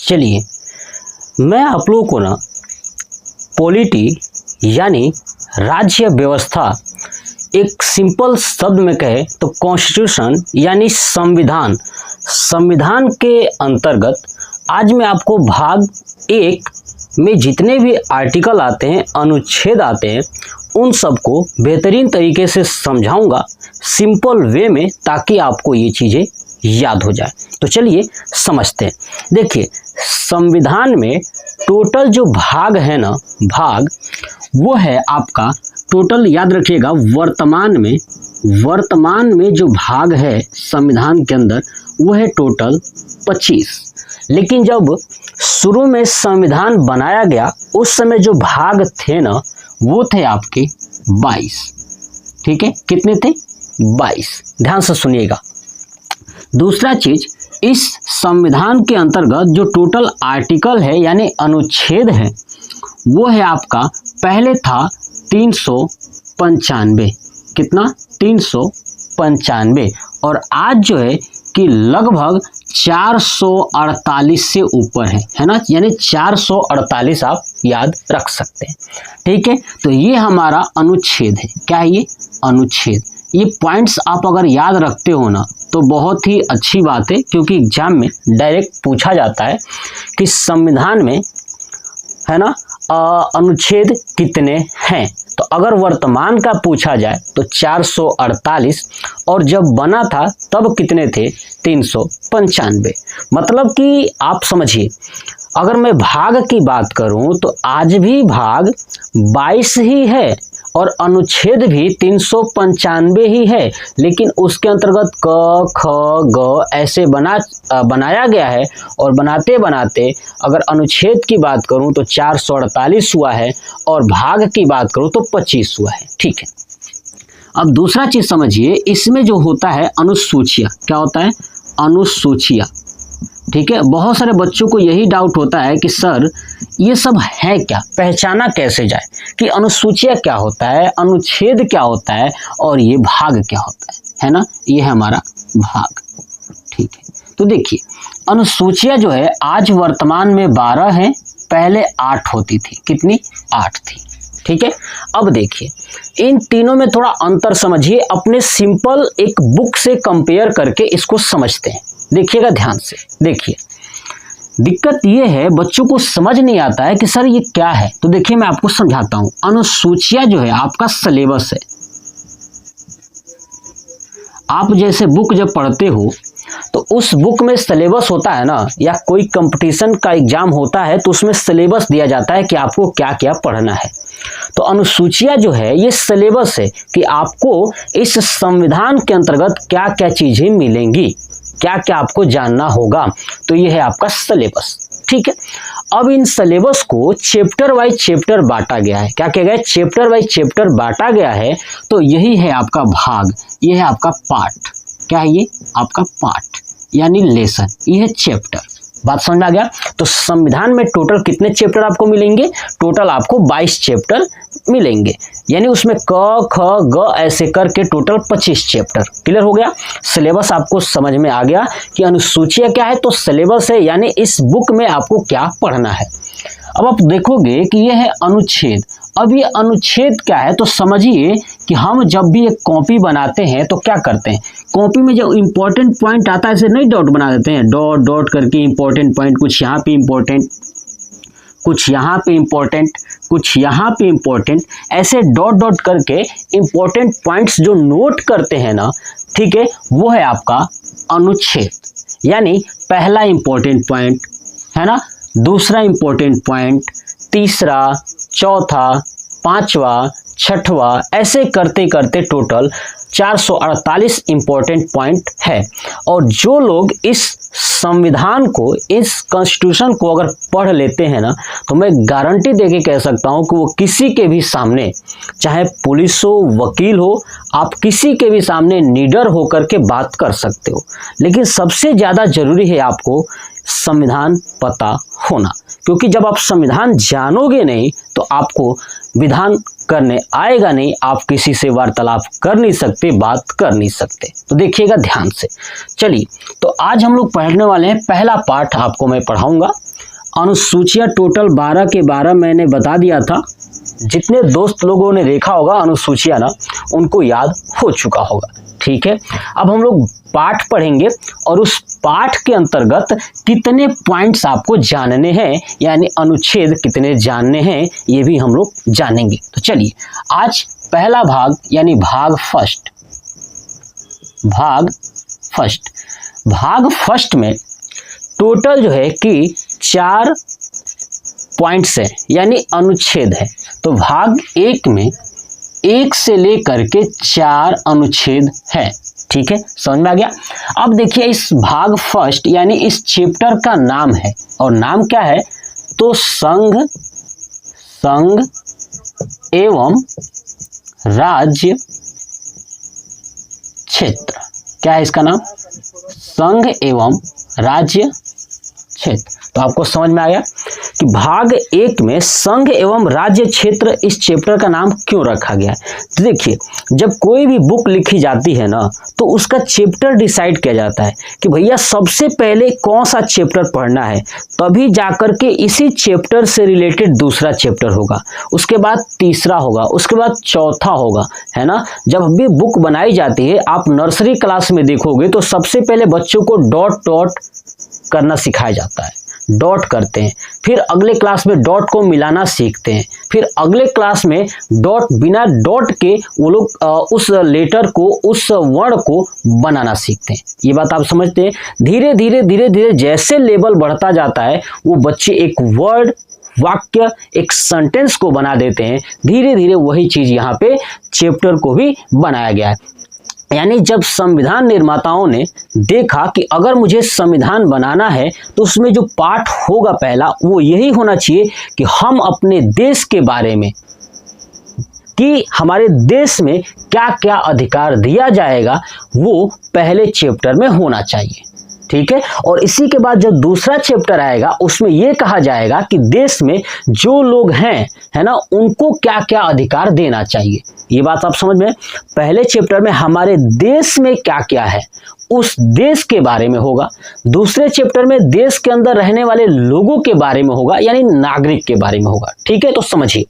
चलिए मैं आप लोगों को ना पॉलिटी यानी राज्य व्यवस्था एक सिंपल शब्द में कहे तो कॉन्स्टिट्यूशन यानी संविधान, संविधान के अंतर्गत आज मैं आपको भाग 1 में जितने भी आर्टिकल आते हैं, अनुच्छेद आते हैं, उन सबको बेहतरीन तरीके से समझाऊंगा सिंपल वे में, ताकि आपको ये चीज़ें याद हो जाए। तो चलिए समझते हैं। देखिए संविधान में टोटल जो भाग है ना, भाग वो है आपका टोटल, याद रखिएगा वर्तमान में जो भाग है संविधान के अंदर वो है टोटल 25। लेकिन जब शुरू में संविधान बनाया गया उस समय जो भाग थे ना वो थे आपके 22। ठीक है, कितने थे? 22। ध्यान से सुनिएगा। दूसरा चीज, इस संविधान के अंतर्गत जो टोटल आर्टिकल है यानी अनुच्छेद है वो है आपका, पहले था 395। कितना? 395। और आज जो है कि लगभग 448 से ऊपर है ना, यानी 448 आप याद रख सकते हैं। ठीक है, तो ये हमारा अनुच्छेद है। क्या है ये? अनुच्छेद। ये पॉइंट्स आप अगर याद रखते हो ना तो बहुत ही अच्छी बात है, क्योंकि एग्जाम में डायरेक्ट पूछा जाता है कि संविधान में है ना अनुच्छेद कितने हैं। तो अगर वर्तमान का पूछा जाए तो 448, और जब बना था तब कितने थे? 395। मतलब कि आप समझिए, अगर मैं भाग की बात करूं तो आज भी भाग 22 ही है और अनुच्छेद भी 395 ही है, लेकिन उसके अंतर्गत क ख ग ऐसे बनाया गया है, और बनाते बनाते अगर अनुच्छेद की बात करूं तो 448 हुआ है और भाग की बात करूं तो 25 हुआ है। ठीक है, अब दूसरा चीज समझिए, इसमें जो होता है अनुसूचियां। क्या होता है? अनुसूचियां। ठीक है, बहुत सारे बच्चों को यही डाउट होता है कि सर ये सब है क्या, पहचाना कैसे जाए कि अनुसूचियां क्या होता है, अनुच्छेद क्या होता है और ये भाग क्या होता है ना? ये है हमारा भाग। ठीक है, तो देखिए अनुसूचियां जो है आज वर्तमान में 12 है, पहले 8 होती थी। कितनी? 8 थी। ठीक है, अब देखिए इन तीनों में थोड़ा अंतर समझिए, अपने सिंपल एक बुक से कंपेयर करके इसको समझते हैं। देखिएगा ध्यान से। देखिए दिक्कत ये है, बच्चों को समझ नहीं आता है कि सर ये क्या है। तो देखिए मैं आपको समझाता हूं। अनुसूचियां जो है आपका सिलेबस है। आप जैसे बुक जब पढ़ते हो तो उस बुक में सिलेबस होता है ना, या कोई कंपटीशन का एग्जाम होता है तो उसमें सिलेबस दिया जाता है कि आपको क्या क्या पढ़ना है। तो अनुसूचियां जो है ये सिलेबस है कि आपको इस संविधान के अंतर्गत क्या क्या चीजें मिलेंगी, क्या क्या आपको जानना होगा। तो ये है आपका सिलेबस। ठीक है, अब इन सिलेबस को चैप्टर वाइज चैप्टर बांटा गया है। क्या किया गया है? चैप्टर वाइज चैप्टर बांटा गया है। तो यही है आपका भाग, ये है आपका पार्ट। क्या है ये? आपका पार्ट यानी लेसन, ये है चैप्टर। बात समझ में आ गया? तो संविधान में टोटल कितने चैप्टर आपको मिलेंगे? टोटल आपको 22 चैप्टर मिलेंगे, यानी उसमें क ख ग ऐसे करके टोटल 25 चैप्टर। क्लियर हो गया? सिलेबस आपको समझ में आ गया कि अनुसूचियां क्या है, तो सिलेबस है, यानी इस बुक में आपको क्या पढ़ना है। अब आप देखोगे कि यह है अनुच्छेद। अब ये अनुच्छेद क्या है, तो समझिए कि हम जब भी एक कॉपी बनाते हैं तो क्या करते हैं, कॉपी में जो इंपॉर्टेंट पॉइंट आता है ऐसे नहीं डॉट बना देते हैं, डॉट डॉट करके इंपॉर्टेंट पॉइंट, कुछ यहाँ पे इंपॉर्टेंट, कुछ यहाँ पे इंपॉर्टेंट, कुछ यहाँ पे इंपॉर्टेंट, ऐसे डॉट डॉट करके इंपॉर्टेंट पॉइंट्स जो नोट करते हैं ना, ठीक है, वो है आपका अनुच्छेद। यानी पहला इंपॉर्टेंट पॉइंट है ना, दूसरा इंपॉर्टेंट पॉइंट, तीसरा, चौथा, पांचवा, छठवां, ऐसे करते करते टोटल 448 इंपॉर्टेंट पॉइंट है। और जो लोग इस संविधान को, इस कॉन्स्टिट्यूशन को अगर पढ़ लेते हैं ना, तो मैं गारंटी देके कह सकता हूं कि वो किसी के भी सामने, चाहे पुलिस हो, वकील हो, आप किसी के भी सामने निडर होकर के बात कर सकते हो। लेकिन सबसे ज्यादा जरूरी है आपको संविधान पता होना, क्योंकि जब आप संविधान जानोगे नहीं तो आपको विधान करने आएगा नहीं, आप किसी से वार्तालाप कर नहीं सकते, बात कर नहीं सकते। तो देखिएगा ध्यान से। चलिए, तो आज हम लोग पढ़ने वाले हैं, पहला पाठ आपको मैं पढ़ाऊंगा अनुसूचियाँ टोटल 12 के 12 मैंने बता दिया था। जितने दोस्त लोगों ने देखा होगा अनुसूचियाँ ना, उनको याद हो चुका होगा। ठीक है, अब हम लोग पाठ पढ़ेंगे और उस पाठ के अंतर्गत कितने पॉइंट्स आपको जानने हैं, यानी अनुच्छेद कितने जानने हैं, ये भी हम लोग जानेंगे। तो चलिए, आज पहला भाग यानी भाग फर्स्ट में टोटल जो है कि 4 पॉइंट्स है, यानी अनुच्छेद है। तो भाग 1 में 1 से लेकर के 4 अनुच्छेद है। ठीक है, समझ में आ गया। अब देखिए, इस भाग फर्स्ट यानी इस चैप्टर का नाम है, और नाम क्या है? तो संघ एवं राज्य क्षेत्र। क्या है इसका नाम? संघ एवं राज्य क्षेत्र। तो आपको समझ में आया कि भाग 1 में संघ एवं राज्य क्षेत्र इस चैप्टर का नाम क्यों रखा गया है। तो देखिए, जब कोई भी बुक लिखी जाती है ना, तो उसका चैप्टर डिसाइड किया जाता है कि भैया सबसे पहले कौन सा चैप्टर पढ़ना है, तभी जाकर के इसी चैप्टर से रिलेटेड दूसरा चैप्टर होगा, उसके बाद तीसरा होगा, उसके बाद चौथा होगा, है ना। जब भी बुक बनाई जाती है, आप नर्सरी क्लास में देखोगे तो सबसे पहले बच्चों को डॉट डॉट करना सिखाया जाता है, डॉट करते हैं, फिर अगले क्लास में डॉट को मिलाना सीखते हैं, फिर अगले क्लास में डॉट बिना डॉट के वो लोग उस लेटर को, उस वर्ण को बनाना सीखते हैं। ये बात आप समझते हैं। धीरे धीरे जैसे लेवल बढ़ता जाता है, वो बच्चे एक वर्ड, वाक्य, एक सेंटेंस को बना देते हैं। धीरे धीरे वही चीज यहाँ पे चैप्टर को भी बनाया गया है। यानी जब संविधान निर्माताओं ने देखा कि अगर मुझे संविधान बनाना है, तो उसमें जो पाठ होगा पहला, वो यही होना चाहिए कि हम अपने देश के बारे में, कि हमारे देश में क्या क्या अधिकार दिया जाएगा, वो पहले चैप्टर में होना चाहिए। ठीक है, और इसी के बाद जब दूसरा चैप्टर आएगा, उसमें यह कहा जाएगा कि देश में जो लोग हैं, है ना, उनको क्या क्या अधिकार देना चाहिए। ये बात आप समझ में। पहले चैप्टर में हमारे देश में क्या क्या है, उस देश के बारे में होगा। दूसरे चैप्टर में देश के अंदर रहने वाले लोगों के बारे में होगा, यानी नागरिक के बारे में होगा। ठीक है, तो समझिए।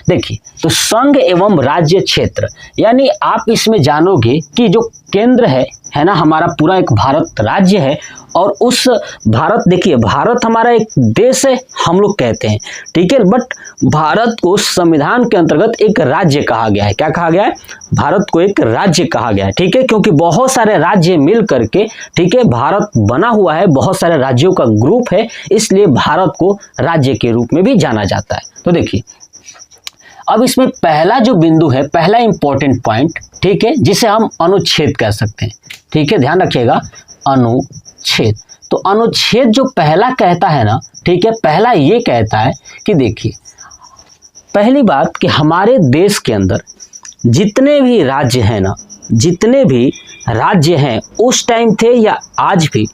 देखिए, तो संघ एवं राज्य क्षेत्र, यानी आप इसमें जानोगे कि जो केंद्र है ना, हमारा पूरा एक भारत राज्य है, और उस भारत, देखिए भारत हमारा एक देश है, हम लोग कहते हैं, ठीक है, बट भारत को संविधान के अंतर्गत एक राज्य कहा गया है। क्या कहा गया है? भारत को एक राज्य कहा गया है। ठीक है, क्योंकि बहुत सारे राज्य मिल करके, ठीक है, भारत बना हुआ है, बहुत सारे राज्यों का ग्रुप है, इसलिए भारत को राज्य के रूप में भी जाना जाता है। तो देखिए, अब इसमें पहला जो बिंदु है, पहला इंपॉर्टेंट पॉइंट, ठीक है, जिसे हम अनुच्छेद कह सकते हैं। ठीक है, ध्यान रखिएगा, अनुच्छेद। तो अनुच्छेद जो पहला कहता है ना, ठीक है, पहला ये कहता है कि देखिए, पहली बात कि हमारे देश के अंदर जितने भी राज्य हैं ना, जितने भी राज्य हैं उस टाइम थे या आज भी,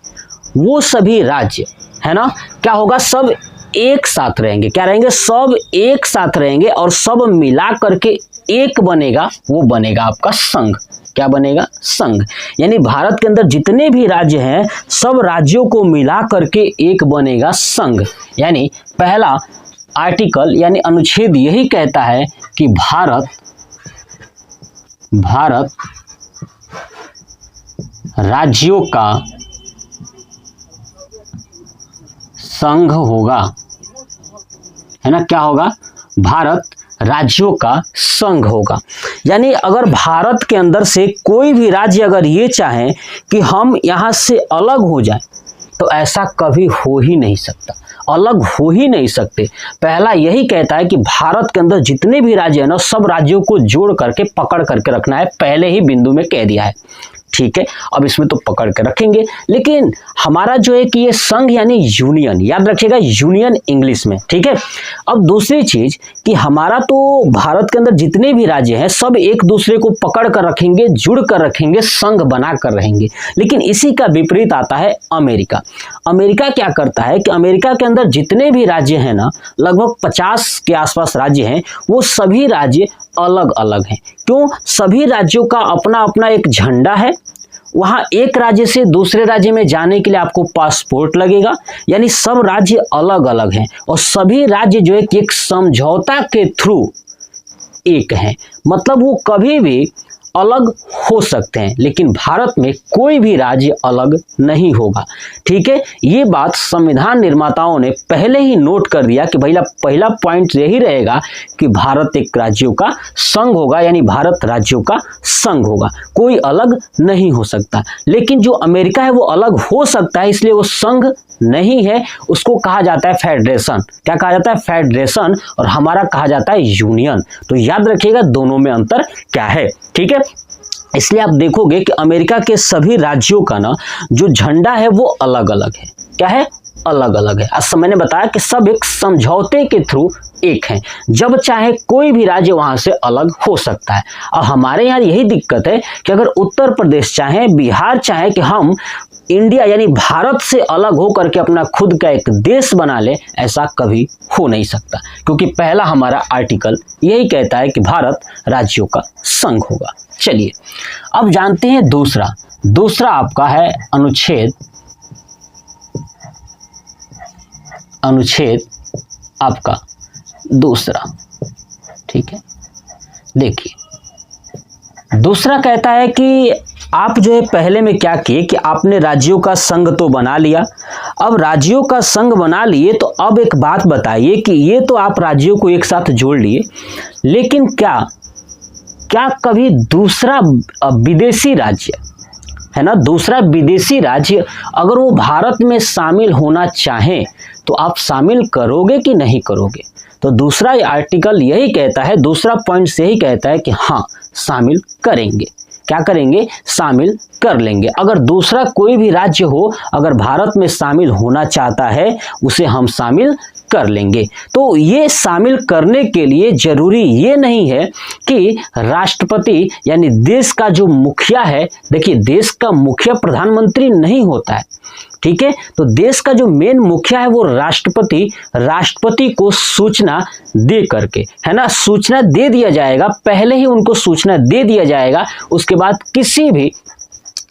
वो सभी राज्य, है ना, क्या होगा, सब एक साथ रहेंगे। क्या रहेंगे? सब एक साथ रहेंगे, और सब मिला करके एक बनेगा, वो बनेगा आपका संघ। क्या बनेगा? संघ। यानी भारत के अंदर जितने भी राज्य हैं, सब राज्यों को मिला करके एक बनेगा संघ। यानी पहला आर्टिकल यानी अनुच्छेद यही कहता है कि भारत राज्यों का संघ होगा, है ना। क्या होगा? भारत राज्यों का संघ होगा। यानी अगर भारत के अंदर से कोई भी राज्य अगर ये चाहे कि हम यहाँ से अलग हो जाएं, तो ऐसा कभी हो ही नहीं सकता, अलग हो ही नहीं सकते। पहला यही कहता है कि भारत के अंदर जितने भी राज्य हैं ना, सब राज्यों को जोड़ करके पकड़ करके रखना है, पहले ही बिंदु में कह दिया है। ठीक है, अब इसमें तो पकड़ के रखेंगे, लेकिन हमारा जो है कि ये संघ यानी यूनियन, याद रखिएगा, यूनियन इंग्लिश में। ठीक है, अब दूसरी चीज कि हमारा तो भारत के अंदर जितने भी राज्य हैं, सब एक दूसरे को पकड़ कर रखेंगे, जुड़ कर रखेंगे, संघ बना कर रहेंगे। लेकिन इसी का विपरीत आता है अमेरिका। अमेरिका क्या करता है कि अमेरिका के अंदर जितने भी राज्य हैं ना, लगभग 50 के आसपास राज्य हैं, वो सभी राज्य अलग अलग हैं। क्यों? सभी राज्यों का अपना अपना एक झंडा है, वहाँ एक राज्य से दूसरे राज्य में जाने के लिए आपको पासपोर्ट लगेगा। यानी सब राज्य अलग अलग हैं और सभी राज्य जो है कि एक समझौता के थ्रू एक हैं, मतलब वो कभी भी अलग हो सकते हैं, लेकिन भारत में कोई भी राज्य अलग नहीं होगा। ठीक है, ये बात संविधान निर्माताओं ने पहले ही नोट कर दिया कि पहला पॉइंट यही रहेगा कि भारत एक राज्यों का संघ होगा, यानी भारत राज्यों का संघ होगा, कोई अलग नहीं हो सकता। लेकिन जो अमेरिका है वो अलग हो सकता है, इसलिए वो संघ नहीं है, उसको कहा जाता है फेडरेशन। क्या कहा जाता है? फेडरेशन। और हमारा कहा जाता है यूनियन। तो याद रखिएगा दोनों में अंतर क्या है। ठीक है, इसलिए आप देखोगे कि अमेरिका के सभी राज्यों का ना जो झंडा है वो अलग अलग है। क्या है? अलग अलग है। आज मैंने बताया कि सब एक समझौते के थ्रू एक हैं, जब चाहे कोई भी राज्य वहां से अलग हो सकता है। और हमारे यहाँ यही दिक्कत है कि अगर उत्तर प्रदेश चाहे, बिहार चाहे कि हम इंडिया यानी भारत से अलग हो करके अपना खुद का एक देश बना ले, ऐसा कभी हो नहीं सकता, क्योंकि पहला हमारा आर्टिकल यही कहता है कि भारत राज्यों का संघ होगा। चलिए अब जानते हैं दूसरा आपका है अनुच्छेद आपका दूसरा। ठीक है, देखिए दूसरा कहता है कि आप जो है पहले में क्या किए कि आपने राज्यों का संघ तो बना लिया। अब राज्यों का संघ बना लिए तो अब एक बात बताइए कि ये तो आप राज्यों को एक साथ जोड़ लिए, लेकिन क्या कभी दूसरा विदेशी राज्य है ना, दूसरा विदेशी राज्य अगर वो भारत में शामिल होना चाहे तो आप शामिल करोगे कि नहीं करोगे? तो दूसरा आर्टिकल यही कहता है, दूसरा पॉइंट से यही कहता है कि हाँ शामिल करेंगे। क्या करेंगे? शामिल कर लेंगे। अगर दूसरा कोई भी राज्य हो अगर भारत में शामिल होना चाहता है उसे हम शामिल कर लेंगे। तो ये शामिल करने के लिए जरूरी ये नहीं है कि राष्ट्रपति यानी देश का जो मुखिया है, देखिए देश का मुखिया प्रधानमंत्री नहीं होता है। ठीक है, तो देश का जो मेन मुखिया है वो राष्ट्रपति को सूचना दे करके, है ना, सूचना दे दिया जाएगा, पहले ही उनको सूचना दे दिया जाएगा। उसके बाद किसी भी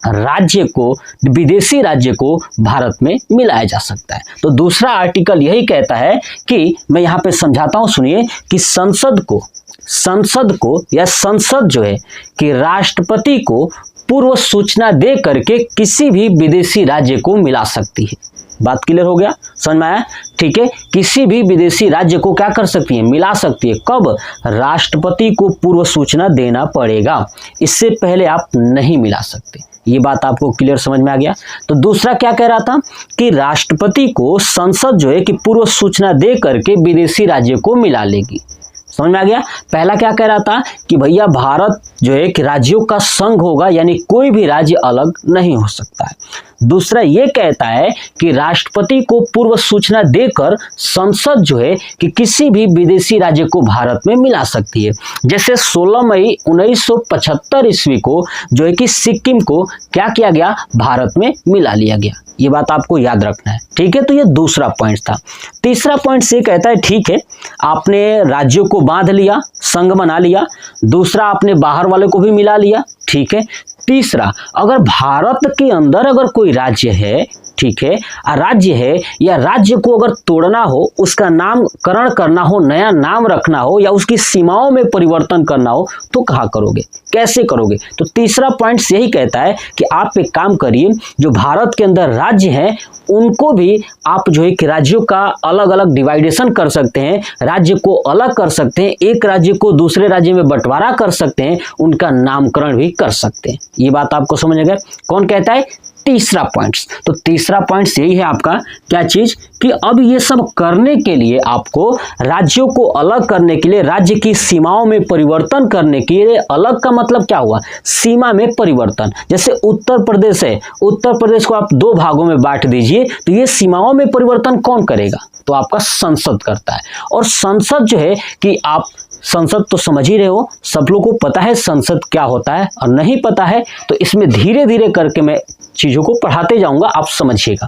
राज्य को, विदेशी राज्य को भारत में मिलाया जा सकता है। तो दूसरा आर्टिकल यही कहता है कि मैं यहाँ पे समझाता हूँ, सुनिए, कि संसद को या संसद जो है कि राष्ट्रपति को पूर्व सूचना दे करके किसी भी विदेशी राज्य को मिला सकती है। बात क्लियर हो गया? समझ में आया? ठीक है, किसी भी विदेशी राज्य को क्या कर सकती है? मिला सकती है। कब? राष्ट्रपति को पूर्व सूचना देना पड़ेगा, इससे पहले आप नहीं मिला सकते। ये बात आपको क्लियर समझ में आ गया? तो दूसरा क्या कह रहा था कि राष्ट्रपति को संसद जो है कि पूर्व सूचना दे करके विदेशी राज्य को मिला लेगी। समझ में आ गया? पहला क्या कह रहा था कि भैया भारत जो है कि राज्यों का संघ होगा, यानी कोई भी राज्य अलग नहीं हो सकता है। दूसरा ये कहता है कि राष्ट्रपति को पूर्व सूचना देकर संसद जो है कि किसी भी विदेशी राज्य को भारत में मिला सकती है। जैसे 16 मई 1975 ईस्वी को जो है कि सिक्किम को क्या किया गया? भारत में मिला लिया गया। ये बात आपको याद रखना है। ठीक है, तो ये दूसरा पॉइंट था। तीसरा पॉइंट से कहता है ठीक है, आपने राज्यों को बांध लिया, संघ बना लिया, दूसरा आपने बाहर वाले को भी मिला लिया। ठीक है, तीसरा, अगर भारत के अंदर अगर कोई राज्य है, ठीक है, राज्य है या राज्य को अगर तोड़ना हो, उसका नामकरण करना हो, नया नाम रखना हो या उसकी सीमाओं में परिवर्तन करना हो तो कहाँ करोगे, कैसे करोगे? तो तीसरा पॉइंट यही कहता है कि आप एक काम करिए, जो भारत के अंदर राज्य हैं उनको भी आप जो है कि राज्यों का अलग अलग डिवाइडेशन कर सकते हैं, राज्य को अलग कर सकते हैं, एक राज्य को दूसरे राज्य में बंटवारा कर सकते हैं, उनका नामकरण भी कर सकते हैं। ये बात आपको समझ आ गया? कौन कहता है? तीसरा पॉइंट्स। तो तीसरा पॉइंट्स यही है आपका क्या चीज कि अब ये सब करने के लिए आपको राज्यों को अलग करने के लिए, राज्य की सीमाओं में परिवर्तन करने के लिए, अलग का मतलब क्या हुआ? सीमा में परिवर्तन। जैसे उत्तर प्रदेश है, उत्तर प्रदेश को आप 2 भागों में बांट दीजिए, तो ये सीमाओं में परिवर्तन कौन करेगा? तो आपका संसद करता है। और संसद जो है कि आप संसद तो समझ ही रहे हो, सब लोगों को पता है संसद क्या होता है, और नहीं पता है तो इसमें धीरे धीरे करके मैं चीजों को पढ़ाते जाऊंगा, आप समझिएगा।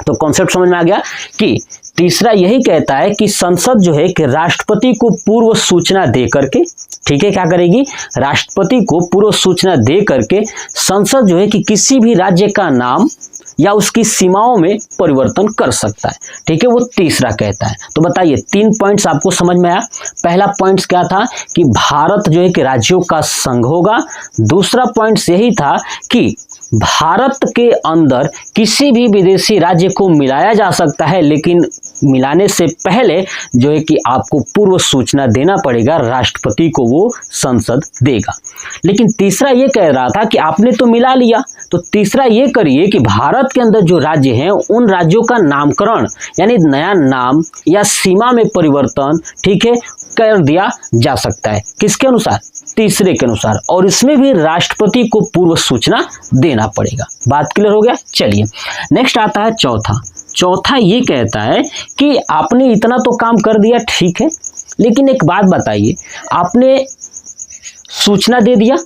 तो कॉन्सेप्ट समझ में आ गया कि तीसरा यही कहता है कि संसद जो है कि राष्ट्रपति को पूर्व सूचना दे करके ठीक है, क्या करेगी, राष्ट्रपति को पूर्व सूचना दे करके संसद जो है कि किसी भी राज्य का नाम या उसकी सीमाओं में परिवर्तन कर सकता है। ठीक है, वो तीसरा कहता है। तो बताइए 3 पॉइंट्स आपको समझ में आया। पहला पॉइंट्स क्या था कि भारत जो है कि राज्यों का संघ होगा। दूसरा पॉइंट्स यही था कि भारत के अंदर किसी भी विदेशी राज्य को मिलाया जा सकता है, लेकिन मिलाने से पहले जो है कि आपको पूर्व सूचना देना पड़ेगा, राष्ट्रपति को वो संसद देगा। लेकिन तीसरा ये कह रहा था कि आपने तो मिला लिया, तो तीसरा ये करिए कि भारत के अंदर जो राज्य हैं उन राज्यों का नामकरण यानी नया नाम या सीमा में परिवर्तन, ठीक है, कर दिया जा सकता है। किसके अनुसार, तीसरे के अनुसार, और इसमें भी राष्ट्रपति को पूर्व सूचना देना पड़ेगा। बात क्लियर हो गया। चलिए नेक्स्ट आता है चौथा ये कहता है कि आपने इतना तो काम कर दिया, ठीक है, लेकिन एक बात बताइए, आपने सूचना दे दिया,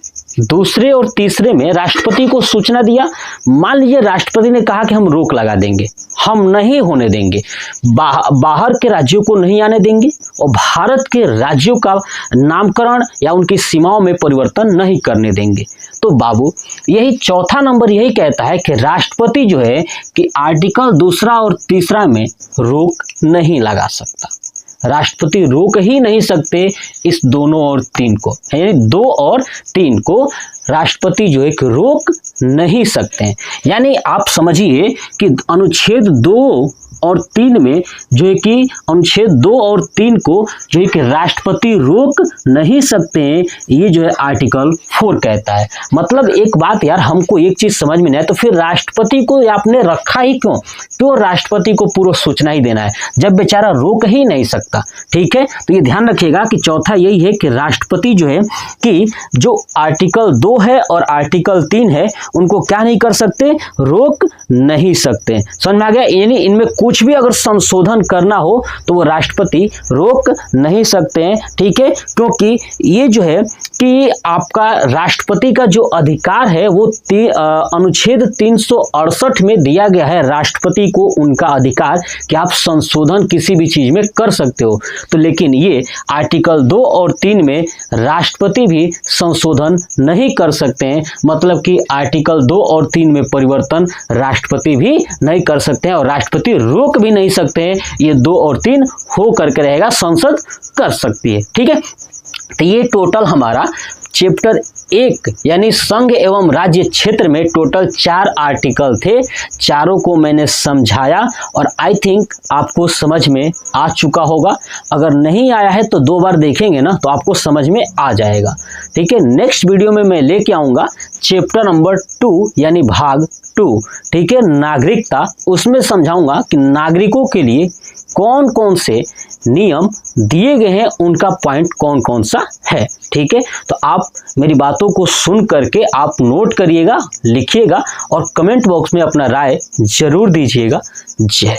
दूसरे और तीसरे में राष्ट्रपति को सूचना दिया, मान लीजिए राष्ट्रपति ने कहा कि हम रोक लगा देंगे, हम नहीं होने देंगे, बाहर के राज्यों को नहीं आने देंगे और भारत के राज्यों का नामकरण या उनकी सीमाओं में परिवर्तन नहीं करने देंगे। तो बाबू यही चौथा नंबर यही कहता है कि राष्ट्रपति जो है कि आर्टिकल 2 और 3 में रोक नहीं लगा सकता। राष्ट्रपति रोक ही नहीं सकते इस दोनों और 3 को, यानी 2 और 3 को राष्ट्रपति जो है कि रोक नहीं सकते हैं। यानी आप समझिए कि अनुच्छेद 2 और 3 में जो है कि अनुच्छेद 2 और 3 को जो है कि राष्ट्रपति रोक नहीं सकते हैं, ये जो है आर्टिकल 4 कहता है। मतलब एक बात यार, हमको एक चीज समझ में नहीं आया, तो फिर राष्ट्रपति को आपने रखा ही क्यों राष्ट्रपति को पूर्व सूचना ही देना है जब बेचारा रोक ही नहीं सकता। ठीक है, तो ये ध्यान रखिएगा कि चौथा यही है कि राष्ट्रपति जो है कि जो आर्टिकल 2 है और आर्टिकल 3 है उनको क्या नहीं कर सकते, रोक नहीं सकते। समझ में आ गया। यानी इनमें कुछ भी अगर संशोधन करना हो तो वो राष्ट्रपति रोक नहीं सकते हैं। ठीक है, क्योंकि ये जो है कि आपका राष्ट्रपति का जो अधिकार है वो अनुच्छेद 368 में दिया गया है राष्ट्रपति को उनका अधिकार कि आप संशोधन किसी भी चीज में कर सकते हो। तो लेकिन ये आर्टिकल 2 और 3 में राष्ट्रपति भी संशोधन नहीं कर सकते हैं। मतलब कि आर्टिकल 2 और 3 में परिवर्तन राष्ट्रपति भी नहीं कर सकते हैं और राष्ट्रपति रोक भी नहीं सकते हैं। ये 2 और 3 हो करके रहेगा, संसद कर सकती है। ठीक है, तो ये टोटल हमारा चैप्टर 1 यानी संघ एवं राज्य क्षेत्र में टोटल 4 आर्टिकल थे। चारों को मैंने समझाया और आई थिंक आपको समझ में आ चुका होगा। अगर नहीं आया है तो 2 बार देखेंगे ना तो आपको समझ में आ जाएगा। ठीक है, नेक्स्ट वीडियो में मैं लेके आऊँगा चैप्टर नंबर 2 यानी भाग 2। ठीक है, नागरिकता, उसमें समझाऊंगा कि नागरिकों के लिए कौन कौन से नियम दिए गए हैं, उनका पॉइंट कौन कौन सा है। ठीक है, तो आप मेरी बातों को सुन करके आप नोट करिएगा, लिखिएगा और कमेंट बॉक्स में अपना राय जरूर दीजिएगा। जय